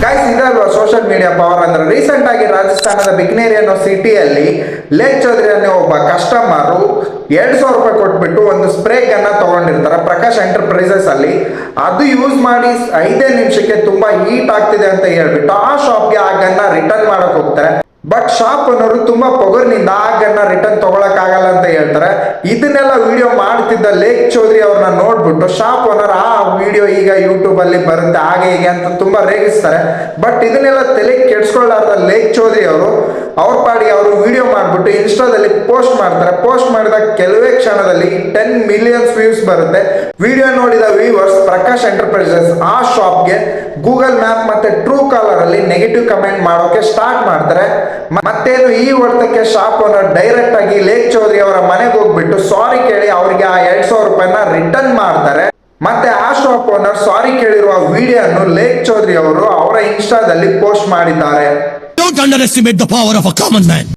Guys, ಇದಲ್ವಾ social media power ಅಂದ್ರೆ. Recent ಆಗಿ ರಾಜಸ್ಥಾನದ ಬಿಕನೇರಿ ಅನ್ನೋ ಸಿಟಿಯಲ್ಲಿ ಲೇಕ್ ಚೌಧರಿ ಅನ್ನೋ ಒಬ್ಬ ಕಸ್ಟಮರು 2,000 ರೂಪಾಯಿ ಕೊಟ್ಬಿಟ್ಟು ಒಂದು ಸ್ಪ್ರೇ ಗನ್ನ ತಗೊಂಡಿರ್ತಾರೆ ಪ್ರಕಾಶ್ ಎಂಟರ್ಪ್ರೈಸಸ್ ಅಲ್ಲಿ. ಅದು ಯೂಸ್ ಮಾಡಿ 5 ನಿಮಿಷಕ್ಕೆ ತುಂಬಾ ಹೀಟ್ ಆಗ್ತಿದೆ ಅಂತ ಹೇಳ್ಬಿಟ್ಟು ಆ ಶಾಪ್ಗೆ ಆ ಗನ್ನ ರಿಟರ್ನ್ ಮಾಡಕ್ ಹೋಗ್ತಾರೆ. ಬಟ್ ಶಾಪ್ ಅನ್ನೋರು ತುಂಬಾ ಪೊಗರ್ನಿಂದ ಆ ಗನ್ನ ರಿಟರ್ನ್ ತಗೊಳಕ್ ಆಗಲ್ಲ ಅಂತ ಹೇಳ್ತಾರೆ. ಇದನ್ನೆಲ್ಲ ವಿಡಿಯೋ ಮಾಡ್ತಿದ್ದ ಲೇಕ್ ಚೌಧರಿ ಅವ್ರನ್ನ ನೋಡ್ಬಿಟ್ಟು ಶಾಪ್ ಓನರ್ ಆ ವಿಡಿಯೋ ಈಗ ಯೂಟ್ಯೂಬ್ ಅಲ್ಲಿ ಬರುತ್ತೆ ಹಾಗೆ ಹೀಗೆ ಅಂತ ತುಂಬಾ ರೇಗಿಸ್ತಾರೆ. ಬಟ್ ಇದನ್ನೆಲ್ಲ ತಲೆ ಕೆಡ್ಸ್ಕೊಳ್ಳಾರ್ದ ಲೇಕ್ ಚೌಧರಿ ಅವರು ಅವ್ರ ಪಾಡಿಗೆ ಅವರು ವಿಡಿಯೋ ಮಾಡ್ಬಿಟ್ಟು ಇನ್ಸ್ಟಾದಲ್ಲಿ ಪೋಸ್ಟ್ ಮಾಡ್ತಾರೆ. ಪೋಸ್ಟ್ ಮಾಡಿದ ಕೆಲವೇ ಕ್ಷಣದಲ್ಲಿ 10 ಮಿಲಿಯನ್ಸ್ ವ್ಯೂಸ್ ಬರುತ್ತೆ. ವಿಡಿಯೋ ನೋಡಿದ ವ್ಯೂವರ್ಸ್ ಪ್ರಕಾಶ್ ಎಂಟರ್ಪ್ರೈಸಸ್ ಆ ಶಾಪ್ಗೆ ಗೂಗಲ್ ಮ್ಯಾಪ್ ಮತ್ತೆ ಟ್ರೂ ಕಾಲರ್ ಅಲ್ಲಿ ನೆಗೆಟಿವ್ ಕಮೆಂಟ್ ಮಾಡೋಕೆ ಸ್ಟಾರ್ಟ್ ಮಾಡ್ತಾರೆ. ಮತ್ತೇನು ಈ ಹೊಡೆತಕ್ಕೆ ಶಾಪ್ ಓನರ್ ಡೈರೆಕ್ಟ್ ಆಗಿ ಲೇಕ್ ಚೌಧರಿ ಅವರ ಮನೆಗೆ ಹೋಗ್ಬಿಟ್ಟು ಸಾರಿ ಕೇಳಿ ಅವರಿಗೆ ಆ 2,000 ರೂಪಾಯಿನ ರಿಟರ್ನ್ ಮಾಡ್ತಾರೆ. ಮತ್ತೆ ಆ ಶಾಪ್ ಓನರ್ ಸಾರಿ ಕೇಳಿರುವ ವಿಡಿಯೋ ಅನ್ನು ಲೇಕ್ ಚೌಧರಿ ಅವರು ಅವರ ಇನ್ಸ್ಟಾದಲ್ಲಿ ಪೋಸ್ಟ್ ಮಾಡಿದ್ದಾರೆ. Don't underestimate the power of a common man.